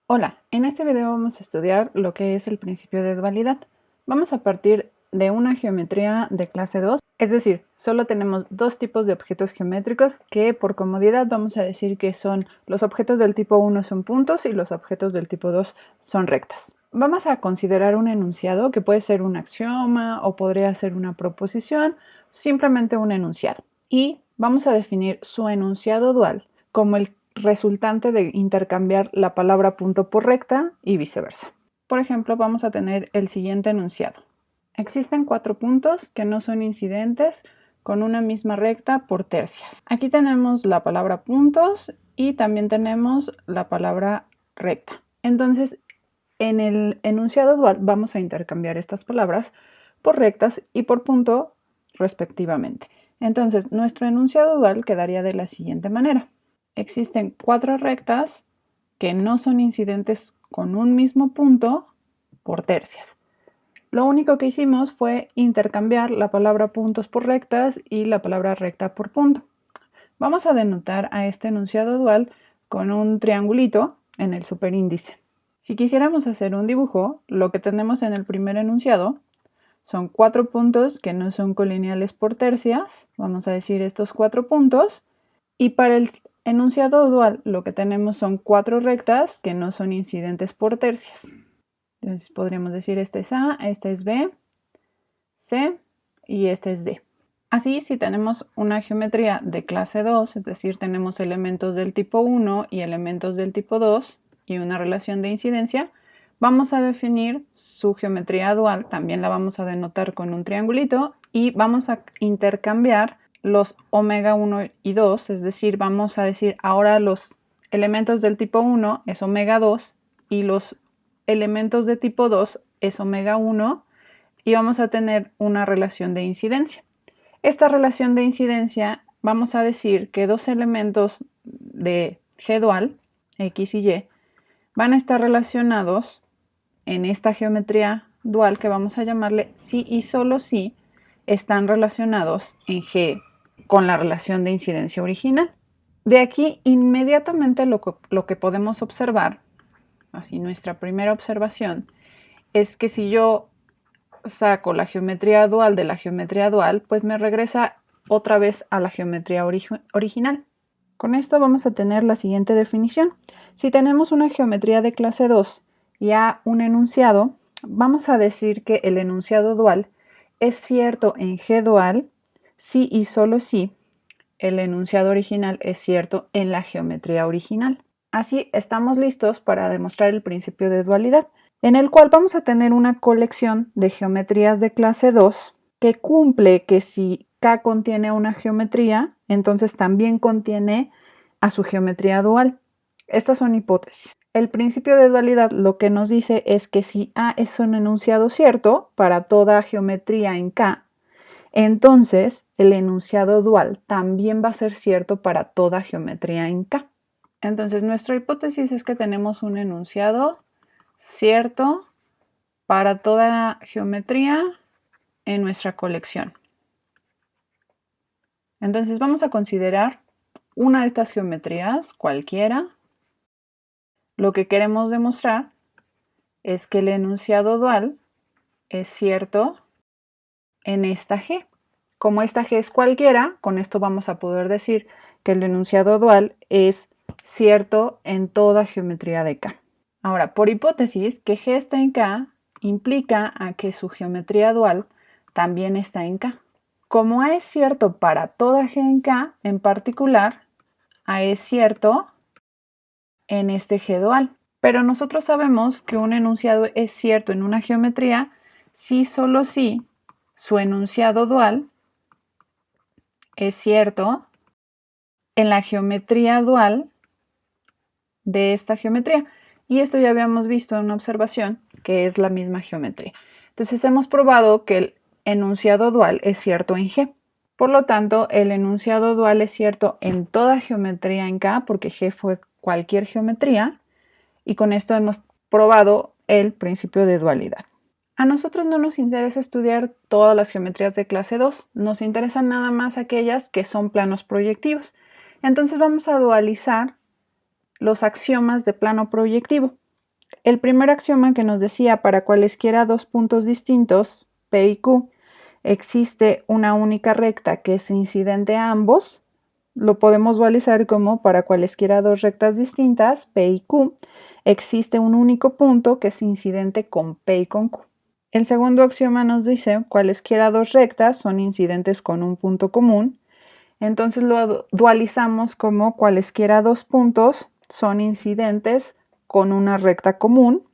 Hola, en este video vamos a estudiar lo que es el principio de dualidad. Vamos a partir de una geometría de clase 2, es decir, solo tenemos dos tipos de objetos geométricos que por comodidad vamos a decir que son los objetos del tipo 1 son puntos y los objetos del tipo 2 son rectas. Vamos a considerar un enunciado que puede ser un axioma o podría ser una proposición, simplemente un enunciado. Y vamos a definir su enunciado dual como el resultante de intercambiar la palabra punto por recta y viceversa. Por ejemplo, vamos a tener el siguiente enunciado. Existen 4 puntos que no son incidentes con una misma recta por tercias. Aquí tenemos la palabra puntos y también tenemos la palabra recta. Entonces, en el enunciado dual vamos a intercambiar estas palabras por rectas y por punto respectivamente. Entonces, nuestro enunciado dual quedaría de la siguiente manera. Existen 4 rectas que no son incidentes con un mismo punto por tercias. Lo único que hicimos fue intercambiar la palabra puntos por rectas y la palabra recta por punto. Vamos a denotar a este enunciado dual con un triangulito en el superíndice. Si quisiéramos hacer un dibujo, lo que tenemos en el primer enunciado son 4 puntos que no son colineales por tercias. Vamos a decir estos 4 puntos. Y para el enunciado dual lo que tenemos son 4 rectas que no son incidentes por tercias. Entonces podríamos decir este es A, este es B, C y este es D. Así, si tenemos una geometría de clase 2, es decir, tenemos elementos del tipo 1 y elementos del tipo 2 y una relación de incidencia, vamos a definir su geometría dual, también la vamos a denotar con un triangulito y vamos a intercambiar los omega 1 y 2, es decir, vamos a decir ahora los elementos del tipo 1 es omega 2 y los elementos de tipo 2 es omega 1 y vamos a tener una relación de incidencia. Esta relación de incidencia vamos a decir que dos elementos de G dual, X y Y, van a estar relacionados en esta geometría dual que vamos a llamarle si y solo si están relacionados en G con la relación de incidencia original. De aquí inmediatamente lo que podemos observar, así nuestra primera observación, es que si yo saco la geometría dual de la geometría dual, pues me regresa otra vez a la geometría original. Con esto vamos a tener la siguiente definición. Si tenemos una geometría de clase 2 y a un enunciado, vamos a decir que el enunciado dual es cierto en G dual si y solo si el enunciado original es cierto en la geometría original. Así estamos listos para demostrar el principio de dualidad, en el cual vamos a tener una colección de geometrías de clase 2 que cumple que si K contiene una geometría, entonces también contiene a su geometría dual. Estas son hipótesis. El principio de dualidad lo que nos dice es que si A es un enunciado cierto para toda geometría en K, entonces el enunciado dual también va a ser cierto para toda geometría en K. Entonces nuestra hipótesis es que tenemos un enunciado cierto para toda geometría en nuestra colección. Entonces vamos a considerar una de estas geometrías, cualquiera. Lo que queremos demostrar es que el enunciado dual es cierto en esta G. Como esta G es cualquiera, con esto vamos a poder decir que el enunciado dual es cierto en toda geometría de K. Ahora, por hipótesis, que G está en K implica a que su geometría dual también está en K. Como A es cierto para toda G en K, en particular, A es cierto en este G dual. Pero nosotros sabemos que un enunciado es cierto en una geometría si solo si su enunciado dual es cierto en la geometría dual de esta geometría. Y esto ya habíamos visto en una observación que es la misma geometría. Entonces hemos probado que el enunciado dual es cierto en G. Por lo tanto, el enunciado dual es cierto en toda geometría en K, porque G fue cualquier geometría, y con esto hemos probado el principio de dualidad. A nosotros no nos interesa estudiar todas las geometrías de clase 2, nos interesan nada más aquellas que son planos proyectivos. Entonces vamos a dualizar los axiomas de plano proyectivo. El primer axioma que nos decía para cualesquiera dos puntos distintos, P y Q, existe una única recta que es incidente a ambos, lo podemos dualizar como para cualesquiera dos rectas distintas, P y Q, existe un único punto que es incidente con P y con Q. El segundo axioma nos dice cualesquiera dos rectas son incidentes con un punto común, entonces lo dualizamos como cualesquiera dos puntos son incidentes con una recta común.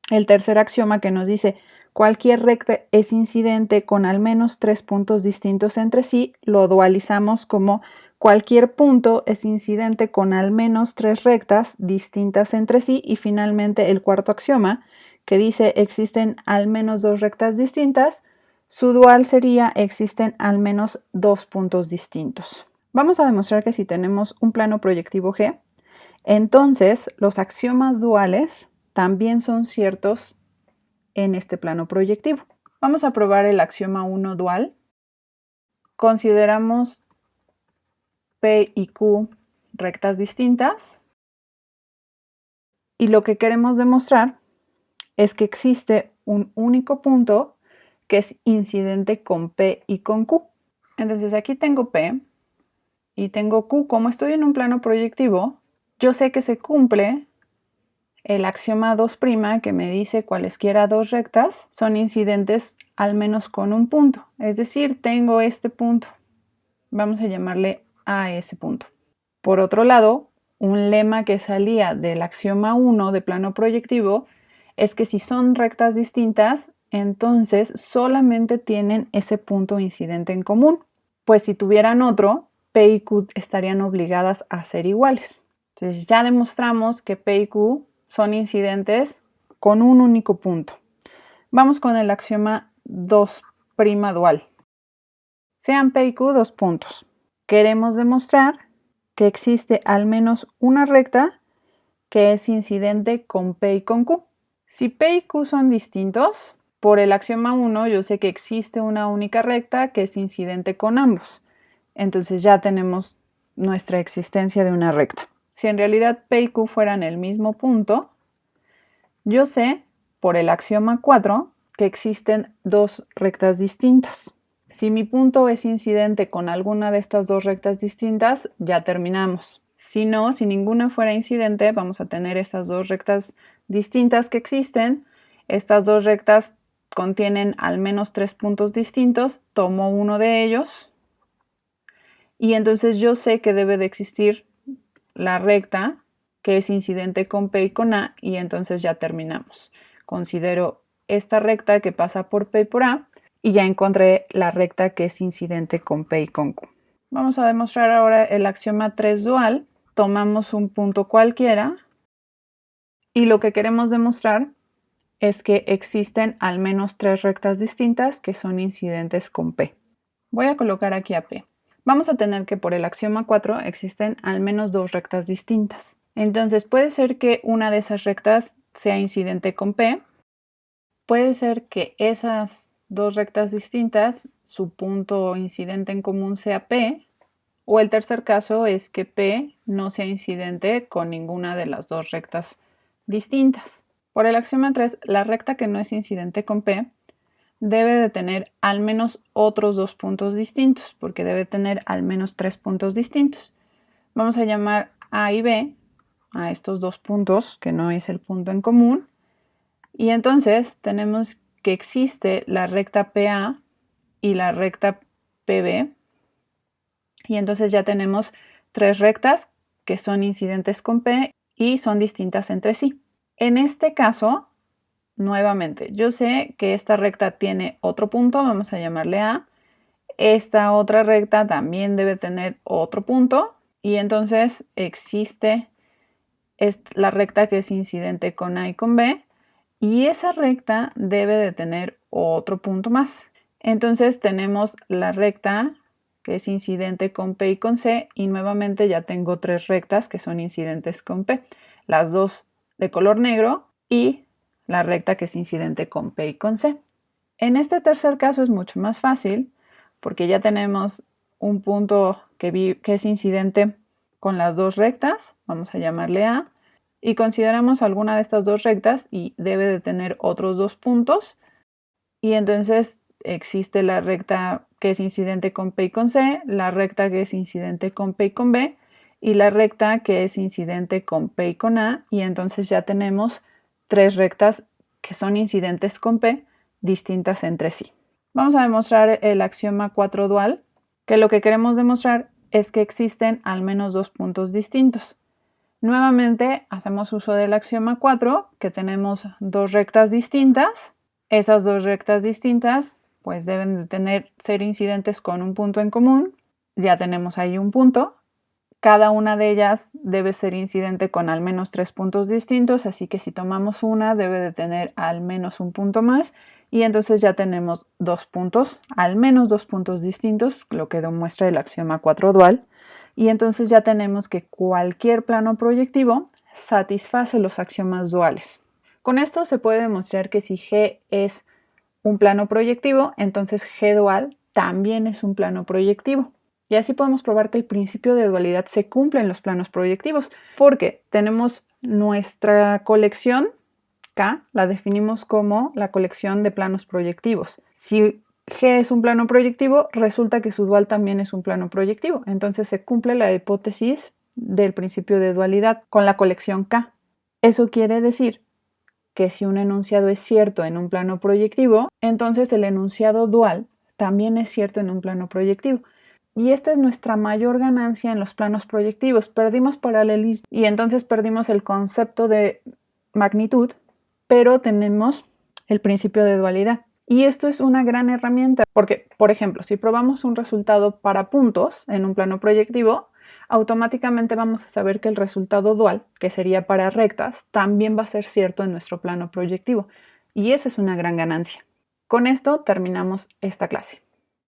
El tercer axioma que nos dice cualquier recta es incidente con al menos tres puntos distintos entre sí, lo dualizamos como cualquier punto es incidente con al menos tres rectas distintas entre sí. Y finalmente el cuarto axioma que dice existen al menos dos rectas distintas, su dual sería existen al menos dos puntos distintos. Vamos a demostrar que si tenemos un plano proyectivo G, entonces los axiomas duales también son ciertos en este plano proyectivo. Vamos a probar el axioma 1 dual. Consideramos P y Q rectas distintas y lo que queremos demostrar es que existe un único punto que es incidente con P y con Q. Entonces aquí tengo P y tengo Q. Como estoy en un plano proyectivo, yo sé que se cumple el axioma 2' que me dice cualesquiera dos rectas son incidentes al menos con un punto. Es decir, tengo este punto. Vamos a llamarle a ese punto. Por otro lado, un lema que salía del axioma 1 de plano proyectivo es que si son rectas distintas, entonces solamente tienen ese punto incidente en común. Pues si tuvieran otro, P y Q estarían obligadas a ser iguales. Entonces ya demostramos que P y Q son incidentes con un único punto. Vamos con el axioma 2' dual. Sean P y Q dos puntos. Queremos demostrar que existe al menos una recta que es incidente con P y con Q. Si P y Q son distintos, por el axioma 1 yo sé que existe una única recta que es incidente con ambos. Entonces ya tenemos nuestra existencia de una recta. Si en realidad P y Q fueran el mismo punto, yo sé, por el axioma 4, que existen dos rectas distintas. Si mi punto es incidente con alguna de estas dos rectas distintas, ya terminamos. Si no, si ninguna fuera incidente, vamos a tener estas dos rectas distintas que existen. Estas dos rectas contienen al menos tres puntos distintos. Tomo uno de ellos y entonces yo sé que debe de existir la recta que es incidente con P y con A, y entonces ya terminamos. Considero esta recta que pasa por P y por A y ya encontré la recta que es incidente con P y con Q. Vamos a demostrar ahora el axioma 3 dual. Tomamos un punto cualquiera y lo que queremos demostrar es que existen al menos tres rectas distintas que son incidentes con P. Voy a colocar aquí a P. Vamos a tener que por el axioma 4 existen al menos dos rectas distintas. Entonces puede ser que una de esas rectas sea incidente con P. Puede ser que esas dos rectas distintas, su punto incidente en común sea P. O el tercer caso es que P no sea incidente con ninguna de las dos rectas distintas. Por el axioma 3, la recta que no es incidente con P debe de tener al menos otros dos puntos distintos, porque debe tener al menos tres puntos distintos. Vamos a llamar A y B a estos dos puntos, que no es el punto en común. Y entonces tenemos que existe la recta PA y la recta PB. Y entonces ya tenemos tres rectas que son incidentes con P y son distintas entre sí. En este caso, nuevamente, yo sé que esta recta tiene otro punto, vamos a llamarle A. Esta otra recta también debe tener otro punto y entonces existe la recta que es incidente con A y con B y esa recta debe de tener otro punto más. Entonces tenemos la recta que es incidente con P y con C y nuevamente ya tengo tres rectas que son incidentes con P. Las dos de color negro y la recta que es incidente con P y con C. En este tercer caso es mucho más fácil porque ya tenemos un punto que es incidente con las dos rectas, vamos a llamarle A, y consideramos alguna de estas dos rectas y debe de tener otros dos puntos, y entonces existe la recta que es incidente con P y con C, la recta que es incidente con P y con B, y la recta que es incidente con P y con A, y entonces ya tenemos tres rectas que son incidentes con P distintas entre sí. Vamos a demostrar el axioma 4 dual, que lo que queremos demostrar es que existen al menos dos puntos distintos. Nuevamente hacemos uso del axioma 4, que tenemos dos rectas distintas. Esas dos rectas distintas pues deben de ser incidentes con un punto en común. Ya tenemos ahí un punto. Cada una de ellas debe ser incidente con al menos tres puntos distintos, así que si tomamos una debe de tener al menos un punto más, y entonces ya tenemos dos puntos, al menos dos puntos distintos, lo que demuestra el axioma 4 dual, y entonces ya tenemos que cualquier plano proyectivo satisface los axiomas duales. Con esto se puede demostrar que si G es un plano proyectivo, entonces G dual también es un plano proyectivo. Y así podemos probar que el principio de dualidad se cumple en los planos proyectivos, porque tenemos nuestra colección K, la definimos como la colección de planos proyectivos. Si G es un plano proyectivo, resulta que su dual también es un plano proyectivo. Entonces se cumple la hipótesis del principio de dualidad con la colección K. Eso quiere decir que si un enunciado es cierto en un plano proyectivo, entonces el enunciado dual también es cierto en un plano proyectivo. Y esta es nuestra mayor ganancia en los planos proyectivos. Perdimos paralelismo y entonces perdimos el concepto de magnitud, pero tenemos el principio de dualidad. Y esto es una gran herramienta porque, por ejemplo, si probamos un resultado para puntos en un plano proyectivo, automáticamente vamos a saber que el resultado dual, que sería para rectas, también va a ser cierto en nuestro plano proyectivo. Y esa es una gran ganancia. Con esto terminamos esta clase.